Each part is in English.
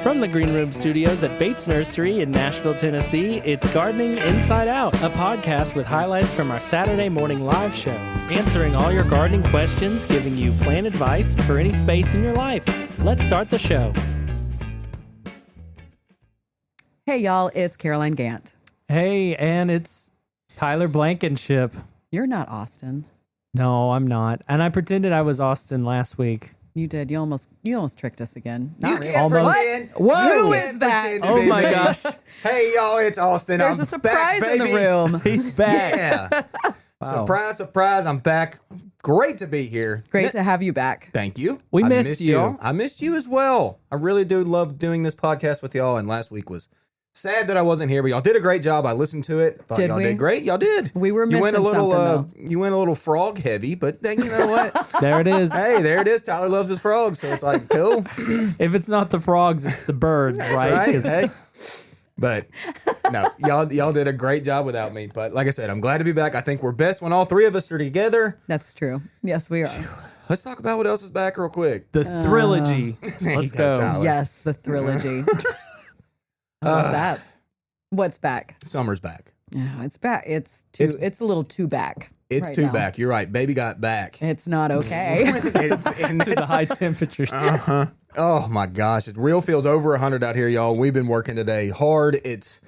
From the Green Room Studios at Bates Nursery in Nashville, Tennessee, it's Gardening Inside Out, a podcast with highlights from our Saturday morning live show, answering all your gardening questions, giving you plant advice for any space in your life. Let's start the show. Hey, y'all, it's Caroline Gant. Hey, and it's Tyler Blankenship. You're not Austin. No, I'm not. And I pretended I was Austin last week. You did. You almost tricked us again. You Not really. can't pretend. Whoa. Who You is can't that? pretend to Oh be my me. gosh. Hey, y'all, it's Austin. There's I'm a surprise back, in the baby. room. He's back. Yeah. Wow. Surprise, surprise. I'm back. Great to be here. Great to have you back. Thank you. We I missed you. y'all. I missed you as well. I really do love doing this podcast with y'all. And last week was sad that I wasn't here, but y'all did a great job. I listened to it. Thought Did y'all we? did great. Y'all did. We were You went a missing little. something, You went a little frog heavy, but then you know what? There it is. Hey, there it is. Tyler loves his frogs, so it's like cool. If it's not the frogs, it's the birds, right? Right? 'Cause Hey. But no, y'all did a great job without me. But like I said, I'm glad to be back. I think we're best when all three of us are together. That's true. Yes, we are. Let's talk about what else is back real quick. The Thrilogy. There Let's you go, go. Tyler. Yes, the Thrilogy. I love that. What's back? Summer's back. Yeah, it's back. It's a little too back. It's right too now. back. You're right. Baby got back. It's not okay. And To the that's- high temperatures. oh my gosh, it real feels over 100 out here, y'all. We've been working today hard. It's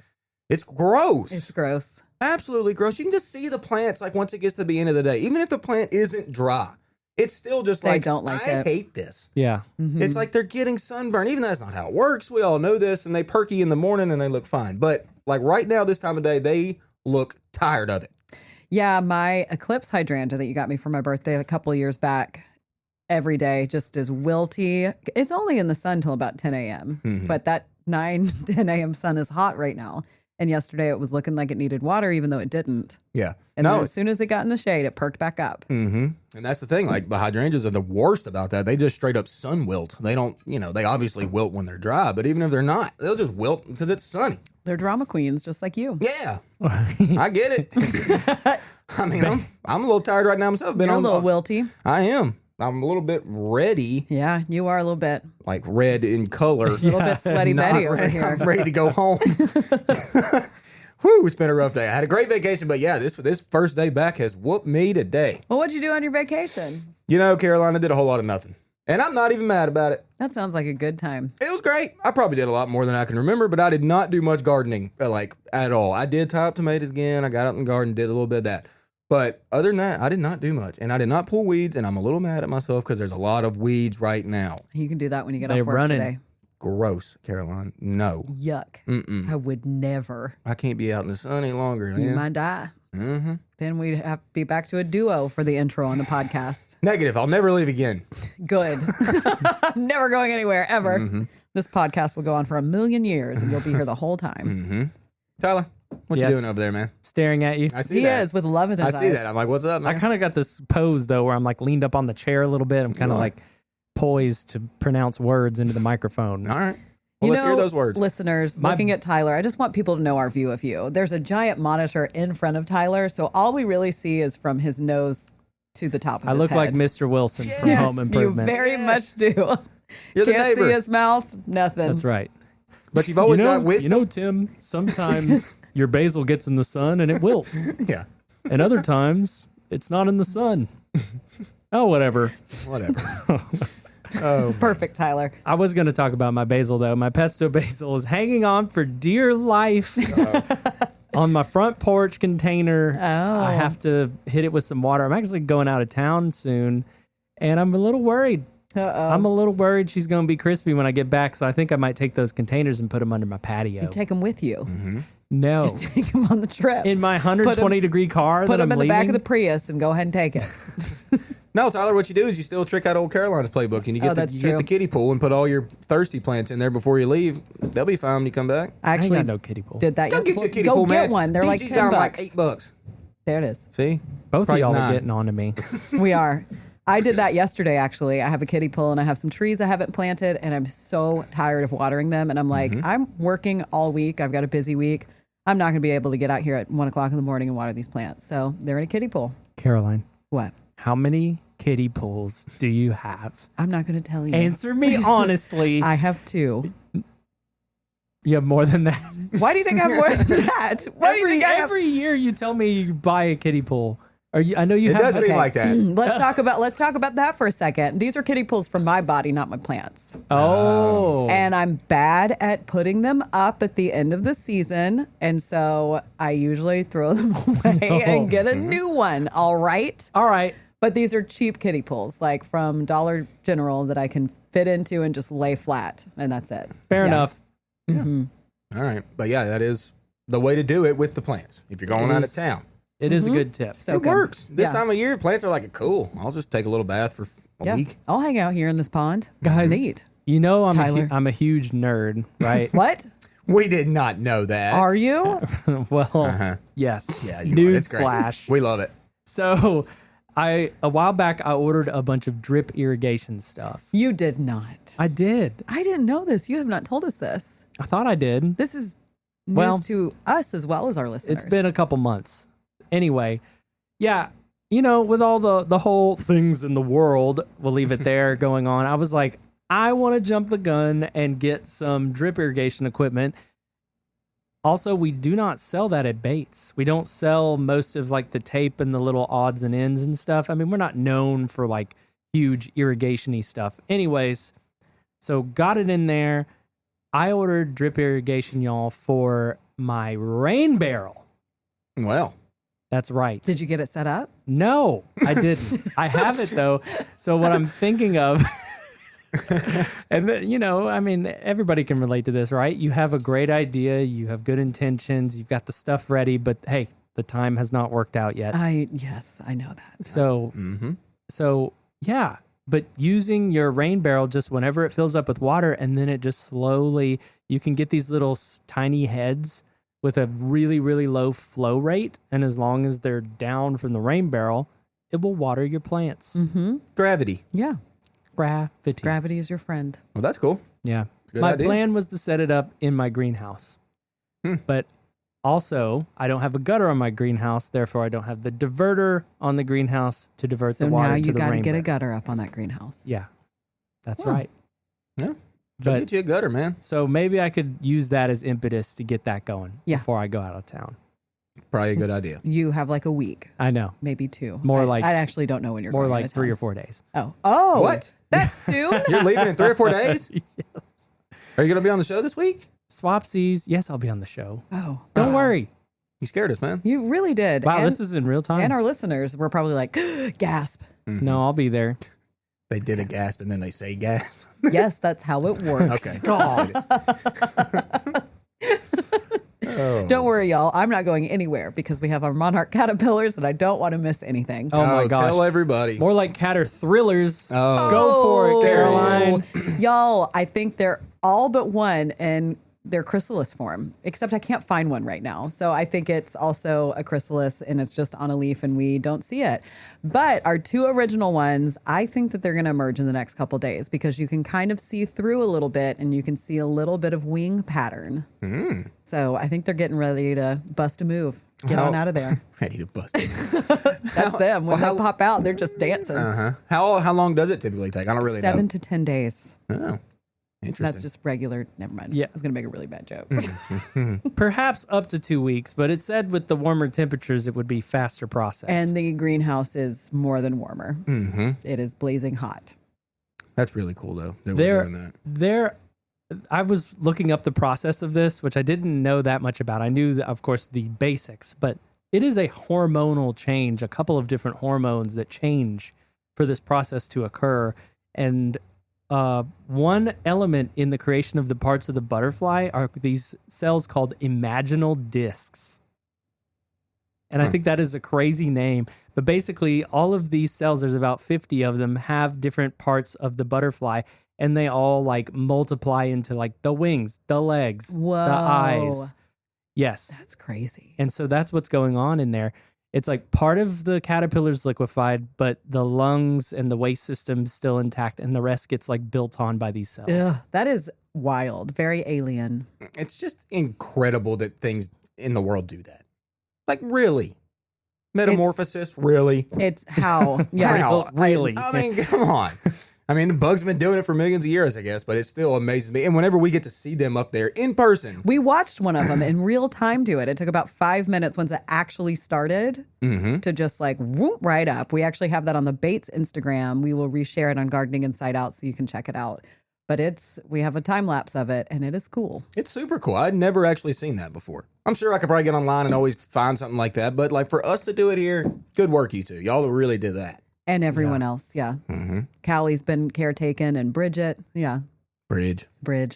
gross. It's gross. Absolutely gross. You can just see the plants like once it gets to the end of the day. Even if the plant isn't dry, it's still just They like don't like I it. hate this. Yeah. It's like they're getting sunburn, even though that's not how it works. We all know this, and they perky in the morning and they look fine. But like right now, this time of day, they look tired of it. Yeah, my eclipse hydrangea that you got me for my birthday a couple of years back, every day just is wilty. It's only in the sun till about 10 a.m., but that 9, 10 a.m. sun is hot right now. And yesterday it was looking like it needed water, even though it didn't. Yeah. And then as soon as it got in the shade, it perked back up. And that's the thing. Like the hydrangeas are the worst about that. They just straight up sun wilt. They don't, they obviously wilt when they're dry, but even if they're not, they'll just wilt because it's sunny. They're drama queens, just like you. Yeah. I get it. I mean, I'm a little tired right now myself. You're a little wilty. I am. I'm a little bit ready, Yeah, you are a little bit. like red in color. A little bit sweaty Not Betty over ready. here. I'm ready to go home. Whew, it's been a rough day. I had a great vacation, but yeah, this first day back has whooped me today. Well, what'd you do on your vacation? Carolina did a whole lot of nothing. And I'm not even mad about it. That sounds like a good time. It was great. I probably did a lot more than I can remember, but I did not do much gardening, at all. I did tie up tomatoes again. I got out in the garden, did a little bit of that. But other than that, I did not do much. And I did not pull weeds, and I'm a little mad at myself because there's a lot of weeds right now. You can do that when you get They're off work running. today. Gross, Caroline. No. Yuck. I would never. I can't be out in the sun any longer. You Man. might die. Mm-hmm. Then we'd have to be back to a duo for the intro on the podcast. Negative. I'll never leave again. Good. I'm never going anywhere, ever. This podcast will go on for 1,000,000 years, and you'll be here the whole time. Tyler, what Yes. you doing over there, man? Staring at you. I see He that. is, with love in I his see eyes. that. I'm like, what's up, I man? kind of got this pose, though, where I'm like leaned up on the chair a little bit. I'm kind of like poised to pronounce words into the microphone. All right. Well, let's hear those words. Listeners, looking at Tyler, I just want people to know our view of you. There's a giant monitor in front of Tyler, so all we really see is from his nose to the top of I his look head. like Mr. Wilson from Yes, Home Improvement. you very Yes. much do. You're the Can't neighbor. see his mouth, nothing. That's right. But you've always got wisdom. Tim, sometimes your basil gets in the sun and it wilts. Yeah. And other times it's not in the sun. Oh, whatever. Whatever. Perfect, Tyler. I was going to talk about my basil, though. My pesto basil is hanging on for dear life on my front porch container. Oh. I have to hit it with some water. I'm actually going out of town soon, and I'm a little worried. Uh-oh. I'm a little worried she's going to be crispy when I get back, so I think I might take those containers and put them under my patio. You take him with you. No. Take him on the trip. In my 120-degree car Put that him I'm in the back leaving? of the Prius and go ahead and take it. No, Tyler, what you do is you still trick out old Caroline's playbook and you get, that's get true. the kiddie pool and put all your thirsty plants in there before you leave. They'll be fine when you come back. I I ain't actually got no kiddie pool. did that. Go get you a kiddie Go pool, get man. one. They're like PG's $10. down like $8. There it is. See? Both Probably of y'all 9. are getting on to me. We are. I did that yesterday, actually. I have a kiddie pool and I have some trees I haven't planted, and I'm so tired of watering them. And I'm like, I'm working all week. I've got a busy week. I'm not going to be able to get out here at 1 o'clock in the morning and water these plants. So they're in a kiddie pool. Caroline, What? how many kiddie pools do you have? I'm not going to tell you. Answer me honestly. I have 2. You have more than that. Why do you think I have more than that? Why do you think I have? Every year you tell me you buy a kiddie pool. I know you It have. does seem like that. Let's talk about that for a second. These are kiddie pools for my body, not my plants. Oh. And I'm bad at putting them up at the end of the season. And so I usually throw them away and get a new one. All right. All right. But these are cheap kiddie pools, like from Dollar General, that I can fit into and just lay flat. And that's it. Fair enough. All right. But yeah, that is the way to do it with the plants. If you're going out of town. It is a good tip. So It good. works. This Yeah. time of year, plants are like, cool. I'll just take a little bath for a week. I'll hang out here in this pond. Guys, Neat. you know Tyler. I'm a huge nerd, right? What? We did not know that. Are you? Well, yes. Yeah, you are. It's News great. flash. We love it. So, a while back I ordered a bunch of drip irrigation stuff. You did not. I did. I didn't know this. You have not told us this. I thought I did. This is news Well, to us as well as our listeners. It's been a couple months. Anyway, yeah, with all the whole things in the world, we'll leave it there going on. I was like, I want to jump the gun and get some drip irrigation equipment. Also, we do not sell that at Bates. We don't sell most of like the tape and the little odds and ends and stuff. I mean, we're not known for like huge irrigation-y stuff. Anyways, so got it in there. I ordered drip irrigation, y'all, for my rain barrel. Well, That's right. Did you get it set up? No, I didn't. I have it though. So what I'm thinking of, and I mean, everybody can relate to this, right? You have a great idea, you have good intentions, you've got the stuff ready, but hey, the time has not worked out yet. Yes, I know that. So yeah, but using your rain barrel just whenever it fills up with water, and then it just slowly, you can get these little tiny heads with a really, really low flow rate. And as long as they're down from the rain barrel, it will water your plants. gravity. Yeah. Gravity. Gravity is your friend. Well, that's cool. Yeah. Good My idea. plan was to set it up in my greenhouse. But also, I don't have a gutter on my greenhouse. Therefore, I don't have the diverter on the greenhouse to divert So the water now to you the got to rain get a barrel. gutter up on that greenhouse. Yeah. That's right. Yeah. But Get you a gutter, man. so maybe I could use that as impetus to get that going Yeah. before I go out of town. Probably a good idea. You have like a week, I know. maybe two. More I like- actually don't know when you're More going like out of 3 town. or 4 days. Oh, What? That's soon. You're leaving in 3 or 4 days? Yes. Are you going to be on the show this week? Swapsies. Yes, I'll be on the show. Oh, Don't worry. You scared us, man. you really did. Wow, and, this is in real time. and our listeners were probably like, gasp. No, I'll be there. They did a gasp and then they say gasp. Yes, that's how it works. Okay. Don't worry, y'all. I'm not going anywhere because we have our monarch caterpillars and I don't want to miss anything. Oh my gosh. Tell everybody. More like Catter Thrillers. Oh. Go for it, Caroline. Y'all, I think they're all but one in their chrysalis form, except I can't find one right now. So I think it's also a chrysalis and it's just on a leaf and we don't see it. But our 2 original ones, I think that they're going to emerge in the next couple days because you can kind of see through a little bit and you can see a little bit of wing pattern. So I think they're getting ready to bust a move. Get on out of there. Ready to bust it. That's them. When they pop out, they're just dancing. How long does it typically take? I don't really 7 to 10 days. know. Oh, interesting. That's just regular. Never mind. Yeah. I was going to make a really bad joke. Perhaps up to 2 weeks, but it said with the warmer temperatures, it would be faster process. And the greenhouse is more than warmer. It is blazing hot. That's really cool, though. That we're doing that. I was looking up the process of this, which I didn't know that much about. I knew, of course, the basics, but it is a hormonal change, a couple of different hormones that change for this process to occur. And one element in the creation of the parts of the butterfly are these cells called imaginal discs. And I think that is a crazy name. But basically, all of these cells, there's about 50 of them, have different parts of the butterfly. And they all like multiply into like the wings, the legs, the eyes. Yes. That's crazy. And so that's what's going on in there. It's like part of the caterpillar's liquefied, but the lungs and the waste system's still intact, and the rest gets like built on by these cells. Ugh, that is wild. Very alien. It's just incredible that things in the world do that. Like, really? Metamorphosis? Really? It's how. Yeah. How? Really? I mean, come on. I mean, the bugs have been doing it for millions of years, I guess, but it still amazes me. And whenever we get to see them up there in person. We watched one of them in real time do it. It took about 5 minutes once it actually started to just like whoop right up. We actually have that on the Bates Instagram. We will reshare it on Gardening Inside Out so you can check it out. But we have a time lapse of it, and it is cool. It's super cool. I'd never actually seen that before. I'm sure I could probably get online and always find something like that. But like for us to do it here, good work, you two. Y'all really did that. And everyone else, yeah. Callie's been caretaken, and Bridget, yeah. Bridge.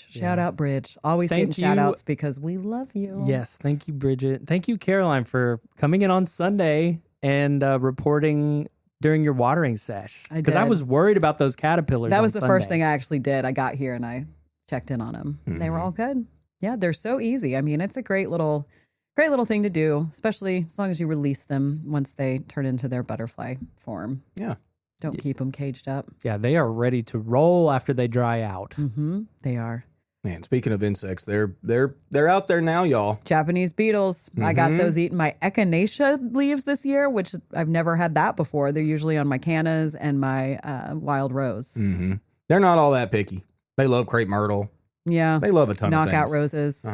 Shout out, Bridge. Always getting shout outs because we love you. Yes, thank you, Bridget. Thank you, Caroline, for coming in on Sunday and reporting during your watering sesh. Because I was worried about those caterpillars. That was the first thing I actually did. I got here and I checked in on them. They were all good. Yeah, they're so easy. I mean, it's a great little thing to do, especially as long as you release them once they turn into their butterfly form. Yeah. Don't keep them caged up. Yeah, they are ready to roll after they dry out. They are. Man, speaking of insects, they're out there now, y'all. Japanese beetles. I got those eating my echinacea leaves this year, which I've never had that before. They're usually on my cannas and my wild rose. They're not all that picky. They love crepe myrtle. Yeah. They love a ton of things. Knockout roses.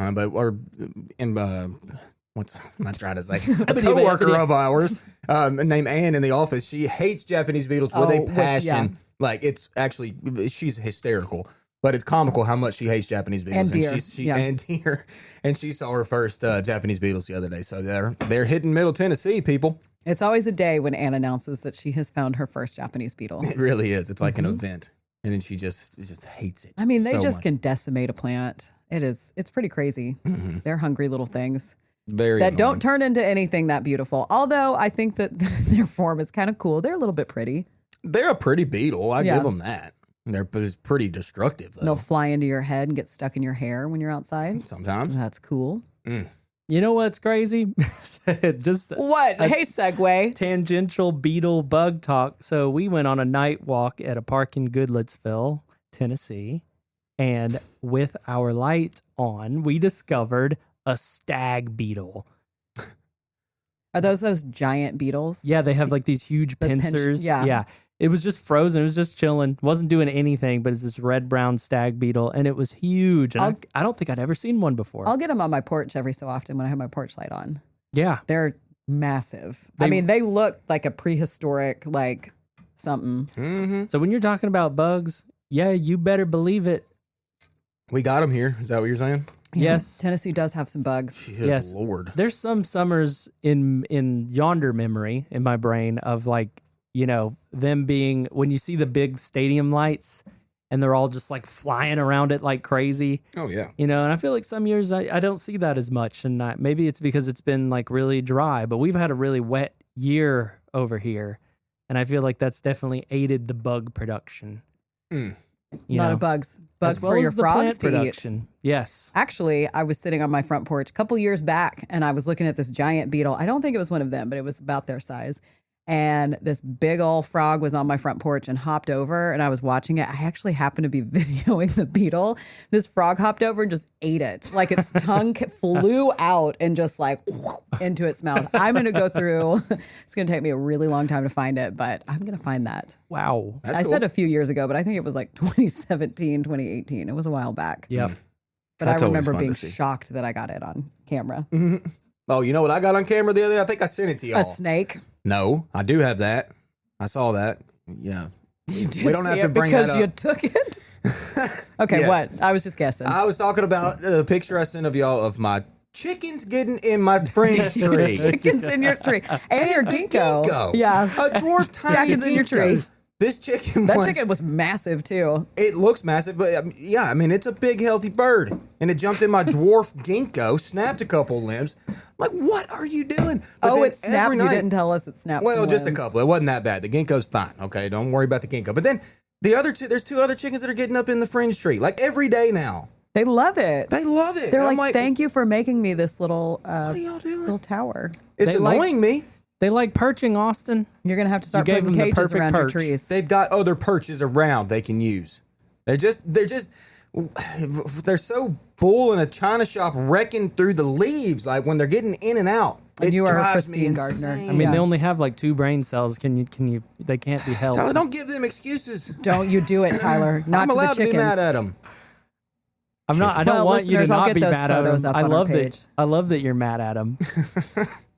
What's I'm trying to say? A coworker of ours named Ann in the office, she hates Japanese beetles with a passion. Like it's actually, she's hysterical. But it's comical how much she hates Japanese beetles. And deer. And she saw her first Japanese beetles the other day. So they're hitting Middle Tennessee, people. It's always a day when Anne announces that she has found her first Japanese beetle. It really is. It's like an event. And then she just hates it. I mean, they just can decimate a plant. It's pretty crazy. They're hungry little things. Very that annoying. don't turn into anything that beautiful. Although I think that their form is kind of cool. They're a little bit pretty. They're a pretty beetle. I give them that. They're pretty destructive, though. They'll fly into your head and get stuck in your hair when you're outside. Sometimes. That's cool. You know what's crazy? Just what? Hey, segue. Tangential beetle bug talk. So we went on a night walk at a park in Goodlettsville, Tennessee. And with our lights on, we discovered a stag beetle. Are those giant beetles? Yeah, they have like these huge pincers. Yeah. It was just frozen. It was just chilling. Wasn't doing anything, but it's this red-brown stag beetle, and it was huge. And I don't think I'd ever seen one before. I'll get them on my porch every so often when I have my porch light on. Yeah. They're massive. They look like a prehistoric, like something. So when you're talking about bugs, yeah, you better believe it. We got them here. Is that what you're saying? Yes. Tennessee does have some bugs. Yes. Lord. There's some summers in yonder memory in my brain of like, you know, them being, when you see the big stadium lights and they're all just like flying around it like crazy. Oh, yeah. You know, and I feel like some years I don't see that as much. And maybe it's because it's been like really dry, but we've had a really wet year over here. And I feel like that's definitely aided the bug production. A lot of bugs. Bugs well for your as the frogs plant to production. eat. Yes. Actually, I was sitting on my front porch a couple years back and I was looking at this giant beetle. I don't think it was one of them, but it was about their size. And this big old frog was on my front porch and hopped over, and I was watching it. I actually happened to be videoing the beetle. This frog hopped over and just ate it. Like its tongue flew out and just like into its mouth. I'm going to go through. It's going to take me a really long time to find it, but I'm going to find that. Wow. That's I cool. said a few years ago, but I think it was like 2017, 2018. It was a while back. Yep. But I That's always remember fun being to see. shocked that I got it on camera. Oh, you know what I got on camera the other day? I think I sent it to y'all. A snake. No, I do have that. I saw that. Yeah. You did We don't see have it to bring that because up. you took it. Okay, Yes. what? I was just guessing. I was talking about the picture I sent of y'all of my chickens getting in my friend's tree. Chickens in your tree and your ginkgo. Ginkgo. Yeah, A dwarf tiny Chickens in your ginkgo. tree. This chicken that was, chicken was massive too. it looks massive, but yeah, I mean, it's a big, healthy bird. And it jumped in my dwarf ginkgo, snapped a couple limbs. I'm like, what are you doing? But then It snapped. every You night- didn't tell us it snapped. Well, some just a limbs. couple. It wasn't that bad. The ginkgo's fine. Okay, don't worry about the ginkgo. But then the other two, there's two other chickens that are getting up in the fringe tree, like every day now. They love it. They love it. They're And I'm like, thank you for making me this little What are y'all doing? little tower. It's They like- annoying me. They like perching, Austin. You're gonna have to start gave putting them the cages perfect around your perch. trees. They've got other perches around they can use. They're just they're so bull in a china shop wrecking through the leaves, like when they're getting in and out. And it you are a drives me pristine gardener. insane. I mean, they only have like 2 brain cells. Can you? They can't be held. Tyler, don't give them excuses. Don't you do it, Tyler. Not I'm to the allowed to chickens. be mad at them. I'm not. I don't Well, want you to listeners, I'll not get be those mad at photos them. up I on our love page. that. I love that you're mad at them.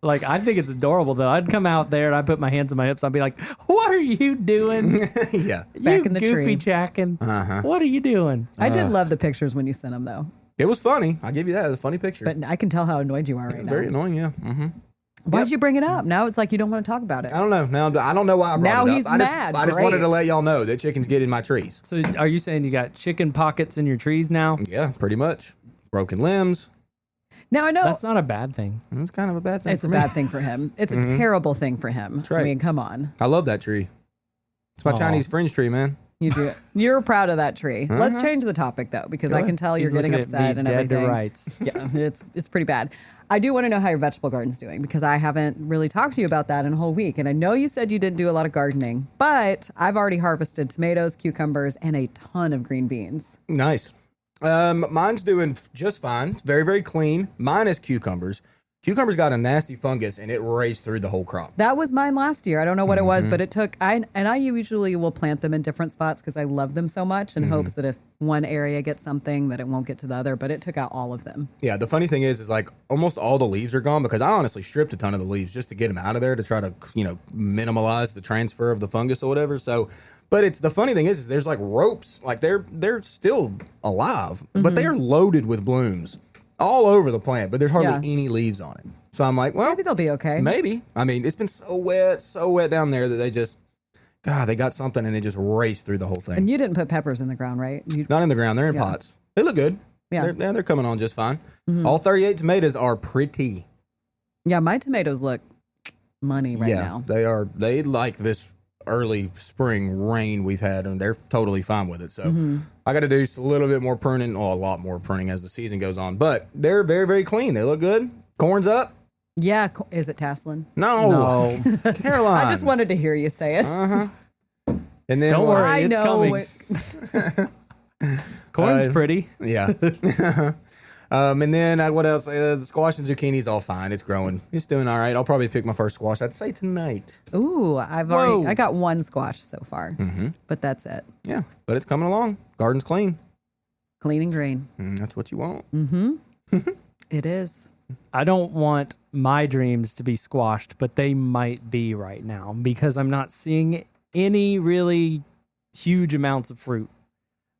Like, I think it's adorable though. I'd come out there and I'd put my hands on my hips. I'd be like, "What are you doing? Yeah. Back You in the goofy tree. jacking. What are you doing?" I did love the pictures when you sent them, though. It was funny. I'll give you that. It was a funny picture. But I can tell how annoyed you are right now. Very annoying, yeah. Mm-hmm. Why'd you bring it up? Now it's like you don't want to talk about it. I don't know. Now I don't know why I brought Now it up. he's I mad. just wanted Great. to let y'all know that chickens get in my trees. So, are you saying you got chicken pockets in your trees now? Yeah, pretty much. Broken limbs. Now I know That's not a bad thing. It's kind of a bad thing. it's for a me. bad thing for him. It's a terrible thing for him. right. I mean, come on. I love that tree. It's my Aw. Chinese fringe tree, man. You do it. You're proud of that tree. Let's change the topic though, because I can tell you're He's getting looking at upset me and dead everything. to rights. Yeah, it's pretty bad. I do want to know how your vegetable garden's doing because I haven't really talked to you about that in a whole week. And I know you said you didn't do a lot of gardening, but I've already harvested tomatoes, cucumbers, and a ton of green beans. Nice. Mine's doing just fine. It's very, very clean. Mine is cucumbers. Cucumbers got a nasty fungus and it raced through the whole crop. That was mine last year. I don't know what it was, but it took. I usually will plant them in different spots because I love them so much, in hopes that if one area gets something, that it won't get to the other. But it took out all of them. Yeah, the funny thing is like almost all the leaves are gone because I honestly stripped a ton of the leaves just to get them out of there to try to, minimize the transfer of the fungus or whatever. So, but it's the funny thing is there's like ropes, like they're still alive, but they are loaded with blooms all over the plant, but there's hardly Yeah. any leaves on it. So I'm like, well, Maybe they'll be okay. maybe. I mean, it's been so wet down there that they got something and it just raced through the whole thing. And you didn't put peppers in the ground, right? You, Not in the ground. They're in Yeah. pots. They look good. Yeah. They're coming on just fine. All 38 tomatoes are pretty. yeah, my tomatoes look money right now. They are. They like this early spring rain we've had, and they're totally fine with it. So I got to do a little bit more pruning, a lot more pruning as the season goes on. But they're very, very clean. They look good. Corn's up. Yeah, is it tasseling? No, Caroline. I just wanted to hear you say it. And then Don't worry, I it's know coming. Corn's pretty. Yeah. And then what else? The squash and zucchini's all fine. It's growing. It's doing all right. I'll probably pick my first squash. I'd say tonight. Ooh, I got one squash so far, but that's it. Yeah, but it's coming along. Garden's clean. Clean and green. That's what you want. It is. I don't want my dreams to be squashed, but they might be right now because I'm not seeing any really huge amounts of fruit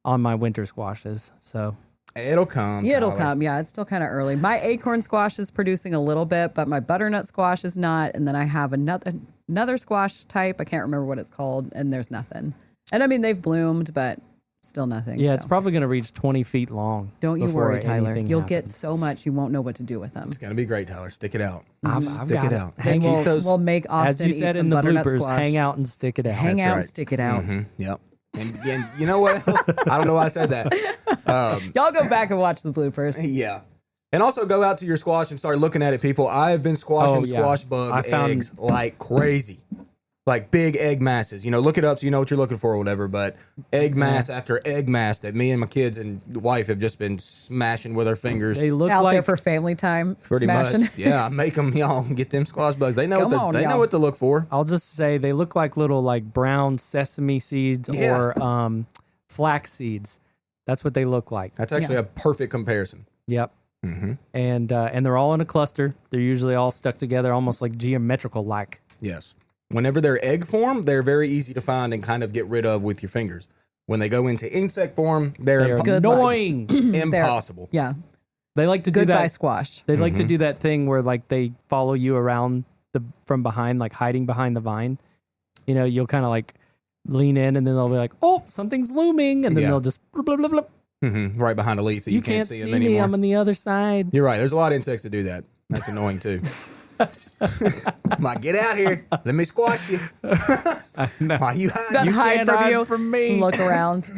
on my winter squashes. So It'll come. It'll Tyler. come. Yeah, it's still kind of early. My acorn squash is producing a little bit, but my butternut squash is not. And then I have another squash type. I can't remember what it's called, and there's nothing. And I mean, they've bloomed, but still nothing. yeah, so. it's probably going to reach 20 feet long. Don't you before worry, Tyler. anything You'll get happens. so much you won't know what to do with them. It's gonna be great, Tyler. Stick it out. I've Stick got it out. Hang, And Keep we'll, those. we'll make as Austin you eat said some in the butternut bloopers, squash. hang out and stick it out. Hang That's out, right. stick it out. Yep. And you know what else? I don't know why I said that. Y'all go back and watch the bloopers. Yeah. And also go out to your squash and start looking at it, people. I have been squashing Oh, yeah. squash bug I found- eggs like crazy. Like big egg masses. Look it up so you know what you're looking for or whatever. But egg mass after egg mass that me and my kids and wife have just been smashing with our fingers. They look Out like there for family time. Pretty smashing. much. Yeah, make them, y'all, get them squash bugs. They know Come on, they know y'all. what to look for. I'll just say they look like little like brown sesame seeds Yeah. or flax seeds. That's what they look like. That's actually a perfect comparison. Yep. And they're all in a cluster. They're usually all stuck together, almost like geometrical like. Yes. Whenever they're egg form, they're very easy to find and kind of get rid of with your fingers. When they go into insect form, they're They're Good luck. annoying. impossible. Yeah. They like to do Goodbye, that. squash. They like to do that thing where like they follow you around from behind, like hiding behind the vine. You'll kind of like lean in, and then they'll be like, "Oh, something's looming," and then Yeah. they'll just blub, blub, blub, blub. Right behind a leaf that you can't see them me. anymore. I'm on the other side. You're right. There's a lot of insects that do that. That's annoying too. I'm like, get out here. Let me squash you. Why you hide? That You hide can't from hide you. from me. Look around.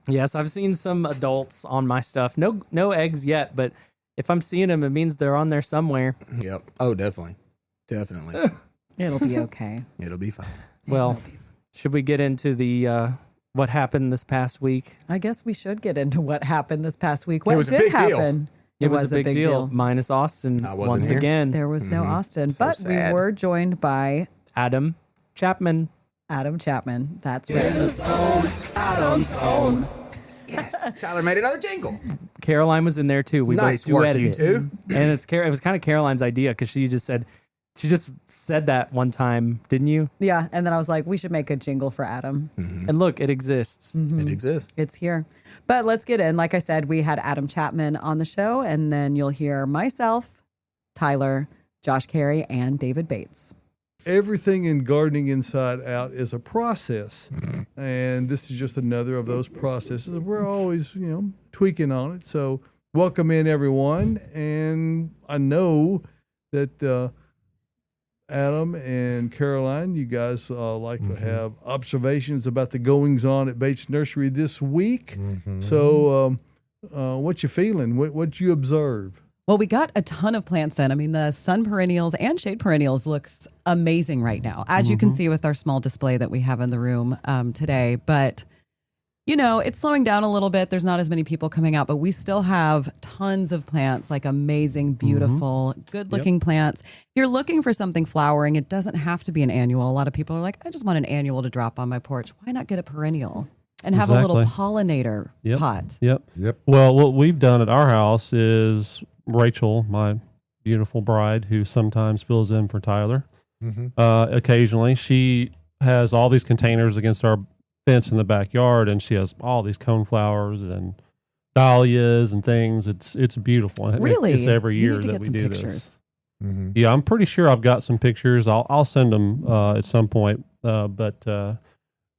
Yes, I've seen some adults on my stuff. No eggs yet, but if I'm seeing them, it means they're on there somewhere. Yep. Oh, definitely. Definitely. It'll be okay. It'll be fine. Well, should we get into the what happened this past week. I guess we should get into what happened this past week. What was a did big deal. happen? It was a big deal. Minus Austin I wasn't once here. again. There was no Austin, So but sad. we were joined by Adam Chapman. Adam Chapman. That's right. Adam's own. Yes. Tyler made another jingle. Caroline was in there too. We Nice both work, duetted you it. two. And it was kind of Caroline's idea because she just said that one time, didn't you? Yeah, and then I was like, we should make a jingle for Adam. And look, it exists. It exists. It's here. But let's get in. Like I said, we had Adam Chapman on the show, and then you'll hear myself, Tyler, Josh Carey, and David Bates. Everything in gardening inside out is a process, and this is just another of those processes. We're always, tweaking on it. So welcome in, everyone. And I know that Adam and Caroline, you guys like to have observations about the goings on at Bates Nursery this week. So what you feeling? What you observe? Well, we got a ton of plants in. I mean, the sun perennials and shade perennials looks amazing right now, as you can see with our small display that we have in the room today. But, it's slowing down a little bit. There's not as many people coming out, but we still have tons of plants, like amazing, beautiful, good-looking plants. If you're looking for something flowering, it doesn't have to be an annual. A lot of people are like, I just want an annual to drop on my porch. Why not get a perennial? And have a little pollinator pot. Yep. Well, what we've done at our house is Rachel, my beautiful bride, who sometimes fills in for Tyler, occasionally, she has all these containers against our fence in the backyard, and she has all these coneflowers and dahlias and things. It's beautiful. Really? It's every You year need to that get we some do pictures. this. Yeah, I'm pretty sure I've got some pictures. I'll send them at some point. But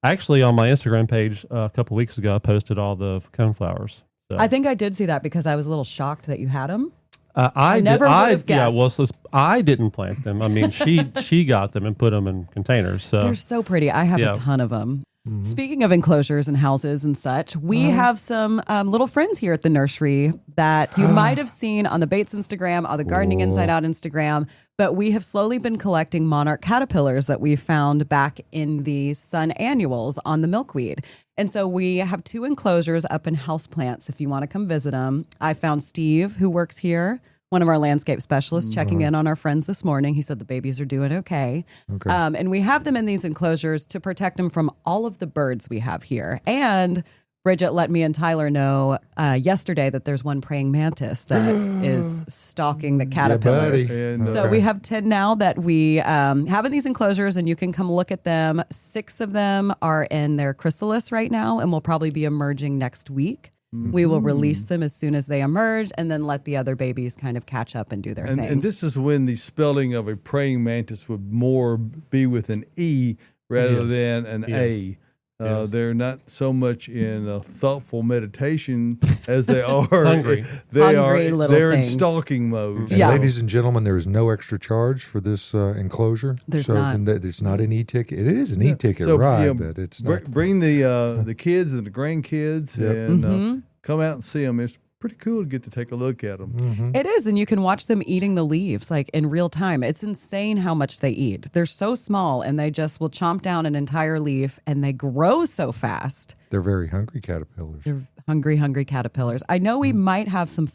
actually, on my Instagram page a couple weeks ago, I posted all the coneflowers. So. I think I did see that because I was a little shocked that you had them. I never would have guessed. Yeah, well, I didn't plant them. I mean, she got them and put them in containers. So They're so pretty. I have a ton of them. Speaking of enclosures and houses and such, we have some little friends here at the nursery that you might have seen on the Bates Instagram, on the Gardening Inside Out Instagram, but we have slowly been collecting monarch caterpillars that we found back in the sun annuals on the milkweed. And so we have 2 enclosures up in houseplants if you want to come visit them. I found Steve, who works here, one of our landscape specialists, checking in on our friends this morning. He said the babies are doing okay. And we have them in these enclosures to protect them from all of the birds we have here. And Bridget let me and Tyler know yesterday that there's one praying mantis that is stalking the caterpillars. And, So we have 10 now that we have in these enclosures, and you can come look at them. 6 of them are in their chrysalis right now and will probably be emerging next week. We will release them as soon as they emerge and then let the other babies kind of catch up and do their thing. And this is when the spelling of a praying mantis would more be with an E rather than an A. They're not so much in thoughtful meditation as they are Hungry. They're in things. stalking mode. And Yeah. ladies and gentlemen, there is no extra charge for this enclosure. There's so not. It's not an e-ticket. It is an e-ticket ride, but it's not. Bring the kids and the grandkids and come out and see them. It's pretty cool to get to take a look at them. It is, and you can watch them eating the leaves like in real time. It's insane how much they eat. They're so small, and they just will chomp down an entire leaf, and they grow so fast. They're very hungry caterpillars. They're hungry caterpillars. I know we might have some.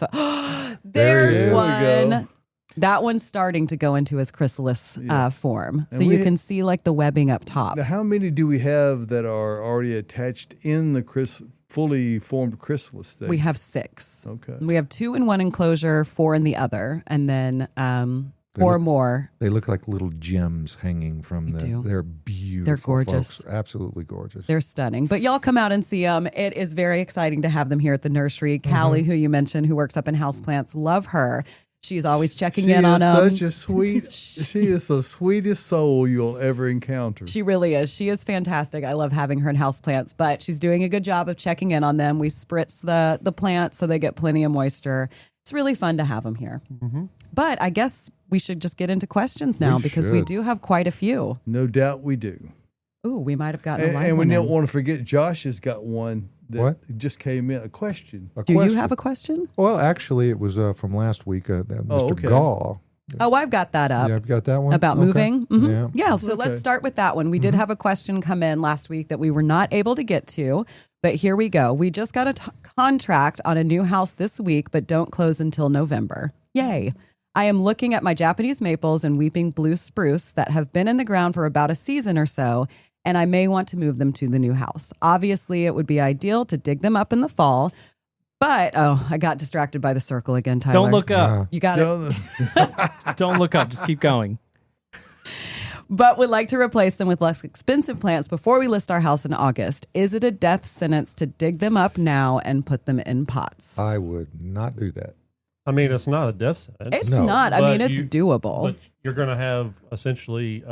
There's There we one. go. That one's starting to go into his chrysalis form, so And you we- can see like the webbing up top. Now, how many do we have that are already attached in the fully formed chrysalis stage? We have 6. Okay. We have 2 in one enclosure, 4 in the other, and then 4 more. They look like little gems hanging from They do. They're beautiful. They're gorgeous. folks. Absolutely gorgeous. They're stunning. But y'all come out and see them. It is very exciting to have them here at the nursery. Callie, who you mentioned, who works up in houseplants, love her. She's always checking in on them. Such a sweet. She is the sweetest soul you'll ever encounter. She really is. She is fantastic. I love having her in houseplants, but she's doing a good job of checking in on them. We spritz the plants so they get plenty of moisture. It's really fun to have them here. But I guess we should just get into questions now because we should. do have quite a few. No doubt we do. Ooh, we might have gotten a live And we one don't in. want to forget Josh has got one that What? just came in. A question. Do you have a question? Well, actually, it was from last week. Mr. okay. Gaw Oh, I've got that up. Yeah, I've got that one. About Okay. moving. Mhm. Yeah. Yeah, so let's start with that one. We did have a question come in last week that we were not able to get to, but here we go. We just got a contract on a new house this week, but don't close until November. Yay. I am looking at my Japanese maples and weeping blue spruce that have been in the ground for about a season or so, and I may want to move them to the new house. Obviously, it would be ideal to dig them up in the fall, but, I got distracted by the circle again, Tyler. Don't look up. You got it. Don't look up. Just keep going. But would like to replace them with less expensive plants before we list our house in August. Is it a death sentence to dig them up now and put them in pots? I would not do that. I mean, it's not a death sentence. It's No. not. I But mean, it's doable. But you're going to have essentially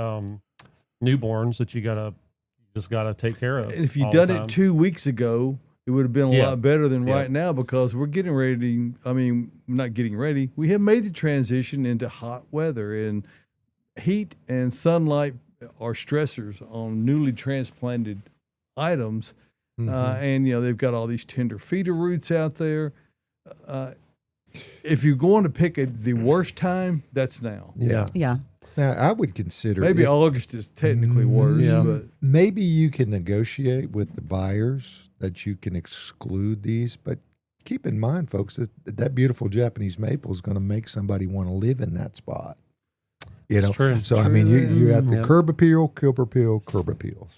newborns that you just gotta take care of. And if you'd all done the it time. 2 weeks ago, it would have been a Yeah. lot better than Yeah. right now because we're getting ready. I mean, not getting ready. We have made the transition into hot weather, and heat and sunlight are stressors on newly transplanted items. And, they've got all these tender feeder roots out there. If you're going to pick the worst time, that's now. Yeah. Yeah. Now, I would consider Maybe if- August is technically worse, Yeah. but maybe you can negotiate with the buyers that you can exclude these, but keep in mind, folks, that beautiful Japanese maple is going to make somebody want to live in that spot. It's true. So I mean, you have the Yep. curb appeal, curb appeal, curb appeal.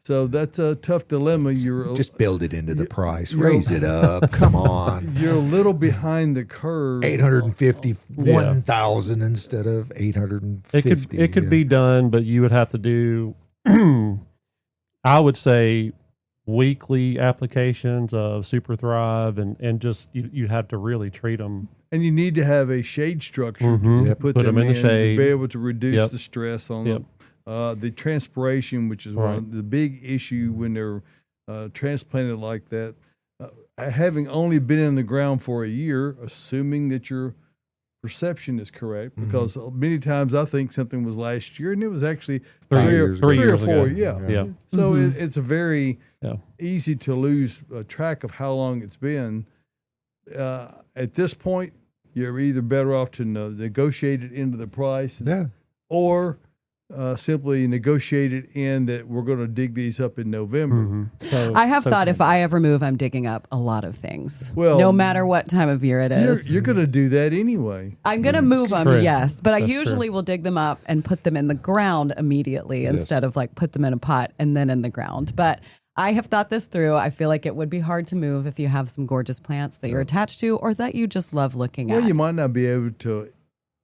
So that's a tough dilemma. You're just build it into the price, you're- raise it up. Come on, you're a little behind the curve. 851,000 instead of 850. It could be done, but you would have to do, I would say, weekly applications of Super Thrive, and just you'd have to really treat them. And you need to have a shade structure Mhm. to Yep. put Put them them in the shade. to be able to reduce Yep. the stress on Yep. them. The transpiration, which is one Right. of the big issue when they're transplanted like that. Having only been in the ground for a year, assuming that your perception is correct, because many times I think something was last year and it was actually 3 three years, or 3 years four. ago. Yeah. Yeah. So it's a very Yeah. easy to lose track of how long it's been. At this point, you're either better off to negotiate it into the price, Yeah. or simply negotiate it in that we're going to dig these up in November. Mm-hmm. So I have so thought if tempting. I ever move, I'm digging up a lot of things. Well, no matter what time of year it is. You're going to do that anyway. I'm going to move them, true. yes, but I That's usually will dig them up and put them in the ground immediately instead of like put them in a pot and then in the ground. But I have thought this through. I feel like it would be hard to move if you have some gorgeous plants that you're attached to or that you just love looking Well, at. you might not be able to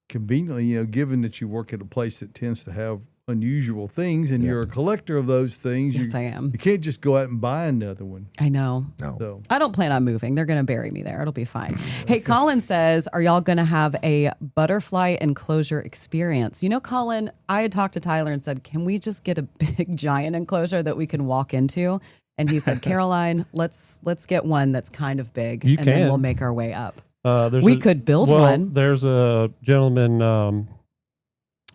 conveniently, given that you work at a place that tends to have unusual things and you're a collector of those things. Yes, I am. You can't just go out and buy another one. I know. No. So I don't plan on moving. They're going to bury me there. It'll be fine. Hey, Colin says, are y'all going to have a butterfly enclosure experience? You know, Colin, I had talked to Tyler and said, can we just get a big giant enclosure that we can walk into? And he said, Caroline, let's get one that's kind of big You and then can. we'll make our way up. We could build one. There's a gentleman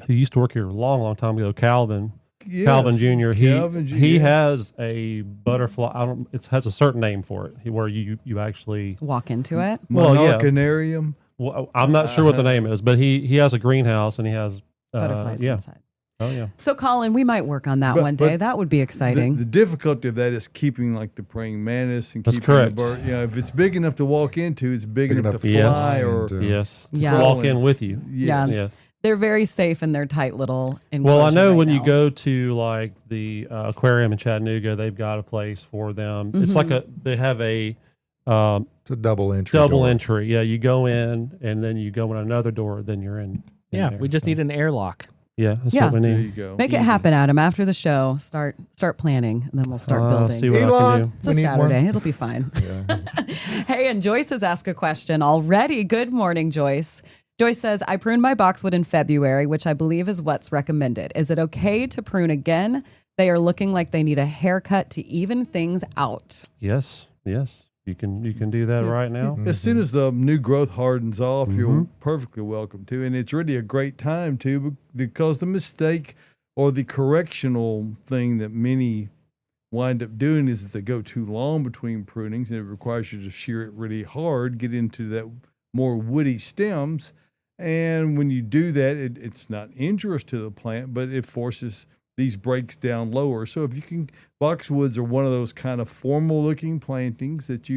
who used to work here a long, long time ago, Calvin yes, Jr. Calvin Jr. He has a butterfly. It has a certain name for it, where you actually. Walk into it. Well, yeah. Monarchanarium. Well, I'm not sure what the name is, but he has a greenhouse and he has Butterflies Yeah. inside. Oh yeah. So, Colin, we might work on that But- one day. but That would be exciting. The difficulty of that is keeping like the praying mantis and That's keeping correct. the bird. If it's big enough to walk into, it's big, Big enough enough to to fly. fly Or into. Yes. To Yeah. walk in with you. Yeah. Yes. They're very safe in their tight little enclosure. Well, I know right when now. you go to like the aquarium in Chattanooga, they've got a place for them. It's like they have a It's a double entry. double door. entry. Yeah, you go in and then you go in another door, then you're in. Yeah, there. we just So, need an airlock. Yeah, that's Yeah. what we There need. you go. Make it happen, Adam. After the show, start planning, and then we'll start building. See what I Elon. can do. It's a We need Saturday. one. It'll be fine. Hey, and Joyce has asked a question already. Good morning, Joyce. Joyce says, I pruned my boxwood in February, which I believe is what's recommended. Is it okay to prune again? They are looking like they need a haircut to even things out. Yes, you can do that right now. As soon as the new growth hardens off, you're perfectly welcome to. And it's really a great time to, because the mistake or the correctional thing that many wind up doing is that they go too long between prunings and it requires you to shear it really hard, get into that more woody stems. And when you do that, it's not injurious to the plant, but it forces these breaks down lower. So if you can, boxwoods are one of those kind of formal looking plantings that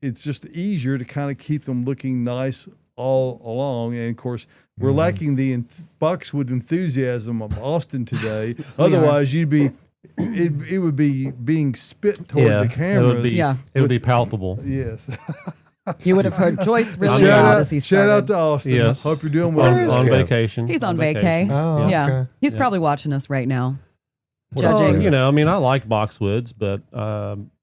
it's just easier to kind of keep them looking nice all along. And of course, we're lacking the boxwood enthusiasm of Austin today. Otherwise, it would be being spit toward the cameras. It would be palpable. Yes. You would have heard Joyce really loud as he started. Shout out to Austin. Yes. Hope you're doing well. On vacation. He's on vacay. Oh, Yeah. okay. He's probably watching us right now. Well, Judging. You know, I mean, I like boxwoods, but